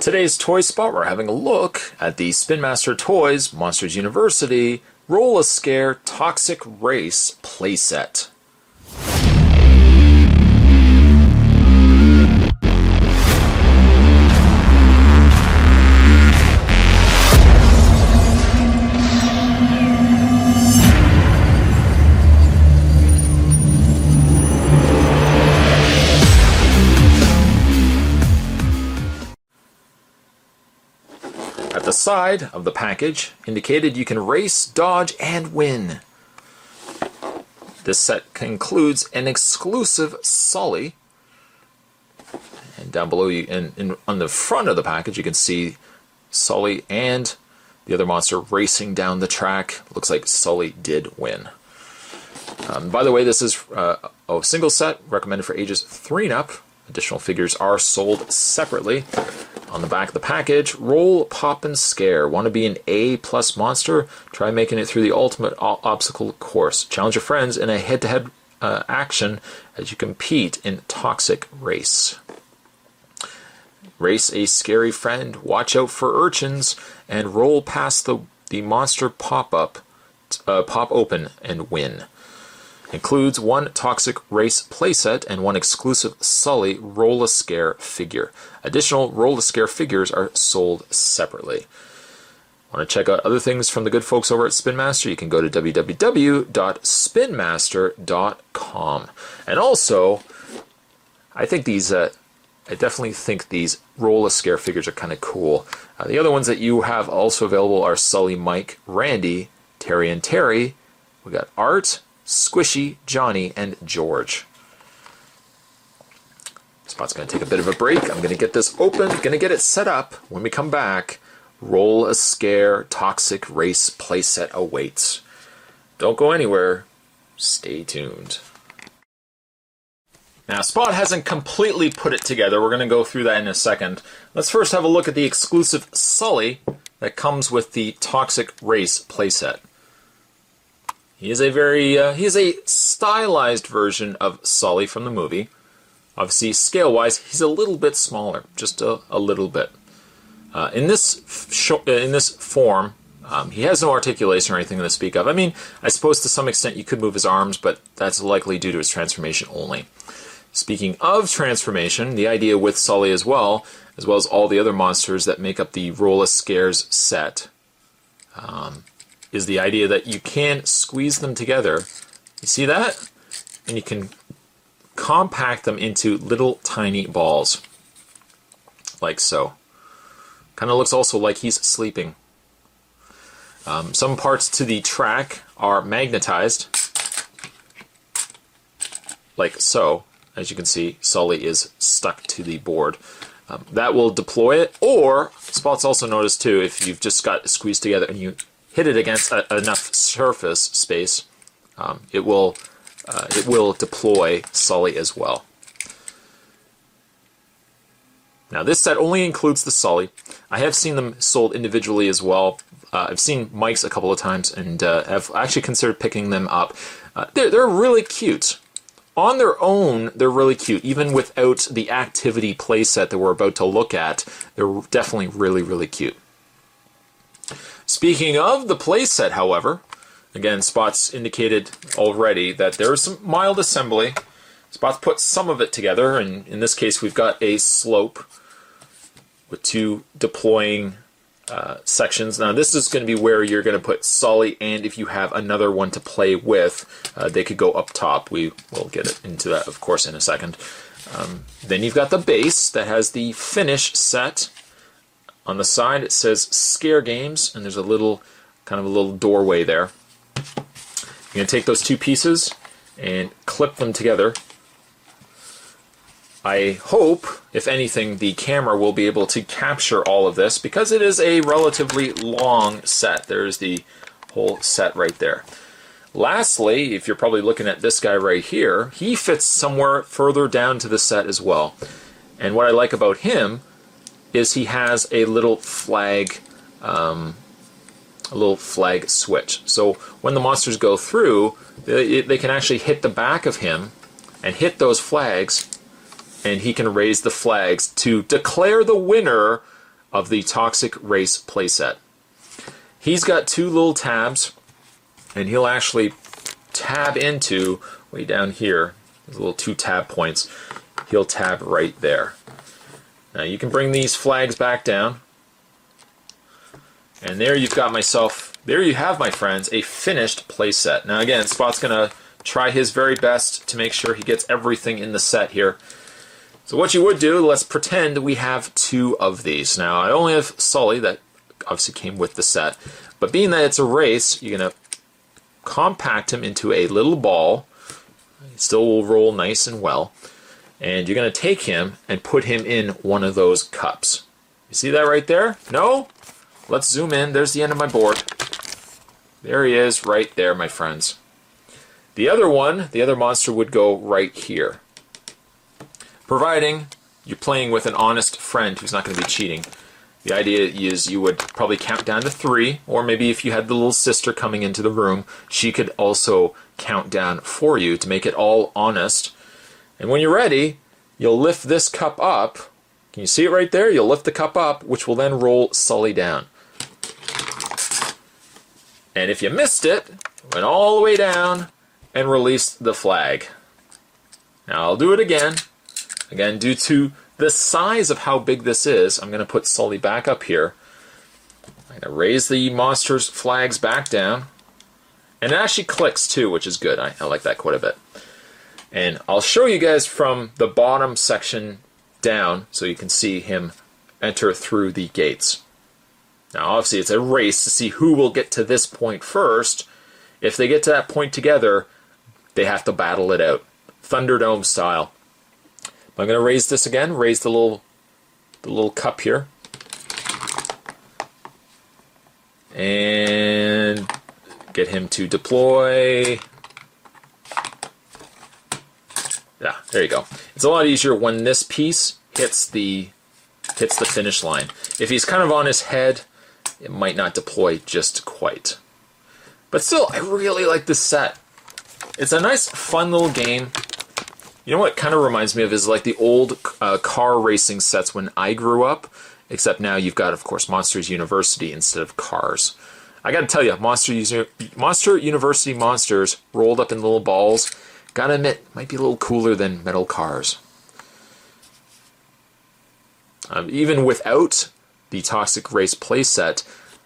Today's Toy Spot, we're having a look at the Spinmaster Toys Monsters University Roll-A-Scare Toxic Race playset. At the side of the package indicated you can race, dodge, and win. This set includes an exclusive Sully. And down below, on the front of the package, you can see Sully and the other monster racing down the track. Looks like Sully did win. By the way, this is a single set recommended for ages 3 and up. Additional figures are sold separately. On the back of the package, roll, pop, and scare. Want to be an A+ monster? Try making it through the ultimate obstacle course. Challenge your friends in a head-to-head action as you compete in Toxic Race. Race a scary friend, watch out for urchins, and roll past the monster pop open and win. Includes 1 Toxic Race playset and 1 exclusive Sully Roll-A-Scare figure. Additional Roll-A-Scare figures are sold separately. Want to check out other things from the good folks over at Spinmaster? You can go to www.spinmaster.com. And also, I definitely think these Roll-A-Scare figures are kind of cool. The other ones that you have also available are Sully, Mike, Randy, Terry and Terry. We got Art, Squishy, Johnny, and George. Spot's going to take a bit of a break. I'm going to get this open, going to get it set up. When we come back, Roll-A-Scare Toxic Race playset awaits. Don't go anywhere. Stay tuned. Now, Spot hasn't completely put it together. We're going to go through that in a second. Let's first have a look at the exclusive Sully that comes with the Toxic Race playset. He is a stylized version of Sully from the movie. Obviously, scale-wise, he's a little bit smaller, just a little bit. In this form, he has no articulation or anything to speak of. I mean, I suppose to some extent you could move his arms, but that's likely due to his transformation only. Speaking of transformation, the idea with Sully as well as all the other monsters that make up the Roll-A-Scares set, is the idea that you can squeeze them together. You see that? And you can compact them into little tiny balls. Like so. Kind of looks also like he's sleeping. Some parts to the track are magnetized. Like so. As you can see, Sully is stuck to the board. That will deploy it, or Spot's also noticed too, if you've just got it squeezed together and you hit it against enough surface space, it will deploy Sully as well. Now this set only includes the Sully. I have seen them sold individually as well. I've seen Mike's a couple of times and have actually considered picking them up. They're really cute. On their own, they're really cute. Even without the activity playset that we're about to look at, they're definitely really, really cute. Speaking of the playset, however, again, Spot's indicated already that there is some mild assembly. Spot's put some of it together, and in this case we've got a slope with 2 deploying sections. Now this is going to be where you're going to put Sully, and if you have another one to play with, they could go up top. We will get into that, of course, in a second. Then you've got the base that has the finish set. On the side it says Scare Games, and there's a little doorway there. You're going to take those 2 pieces and clip them together. I hope, if anything, the camera will be able to capture all of this because it is a relatively long set. There's the whole set right there. Lastly, if you're probably looking at this guy right here, he fits somewhere further down to the set as well. And what I like about him is he has a little flag switch. So when the monsters go through, they can actually hit the back of him and hit those flags, and he can raise the flags to declare the winner of the Toxic Race playset. He's got two little tabs, and he'll actually tab into, way down here, there's little two tab points, he'll tab right there. Now you can bring these flags back down, and there you've got there you have, my friends, a finished playset. Now again, Spot's going to try his very best to make sure he gets everything in the set here. So what you would do, let's pretend we have two of these. Now I only have Sully, that obviously came with the set, but being that it's a race, you're going to compact him into a little ball. He still will roll nice and well. And you're going to take him and put him in one of those cups. You see that right there? No? Let's zoom in. There's the end of my board. There he is right there, my friends. The other one, the other monster would go right here. Providing you're playing with an honest friend who's not going to be cheating. The idea is you would probably count down to 3, or maybe if you had the little sister coming into the room, she could also count down for you to make it all honest. And when you're ready, you'll lift this cup up. Can you see it right there? You'll lift the cup up, which will then roll Sully down. And if you missed it, went all the way down and released the flag. Now I'll do it again. Again, due to the size of how big this is, I'm going to put Sully back up here. I'm going to raise the monster's flags back down. And it actually clicks too, which is good. I like that quite a bit. And I'll show you guys from the bottom section down so you can see him enter through the gates. Now obviously it's a race to see who will get to this point first. If they get to that point together, they have to battle it out. Thunderdome style. I'm going to raise this again, raise the little cup here. And get him to deploy. Yeah, there you go. It's a lot easier when this piece hits the finish line. If he's kind of on his head, it might not deploy just quite. But still, I really like this set. It's a nice, fun little game. You know what it kind of reminds me of is like the old car racing sets when I grew up, except now you've got, of course, Monsters University instead of cars. I gotta tell you, Monster University monsters rolled up in little balls, gotta admit, might be a little cooler than metal cars. Even without the Toxic Race playset,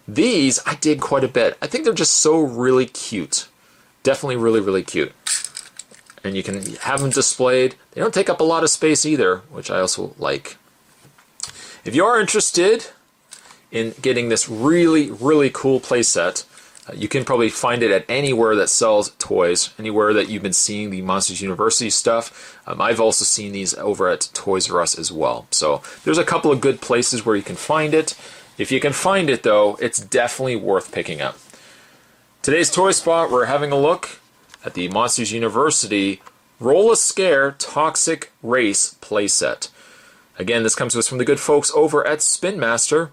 these I dig quite a bit. I think they're just so really cute. Definitely really, really cute. And you can have them displayed. They don't take up a lot of space either, which I also like. If you are interested in getting this really, really cool playset, you can probably find it at anywhere that sells toys, anywhere that you've been seeing the Monsters University stuff. I've also seen these over at Toys R Us as well. So there's a couple of good places where you can find it. If you can find it, though, it's definitely worth picking up. Today's Toy Spot, we're having a look at the Monsters University Roll-A-Scare Toxic Race playset. Again, this comes to us from the good folks over at Spinmaster.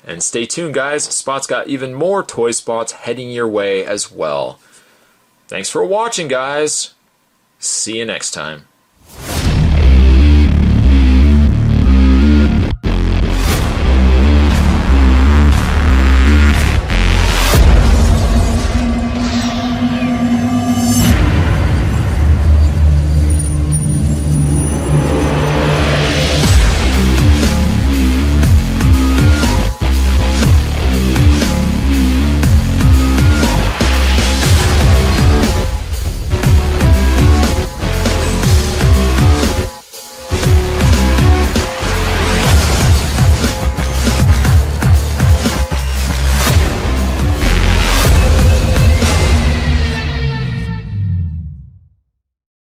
And stay tuned, guys. Spot's got even more toy spots heading your way as well. Thanks for watching, guys. See you next time.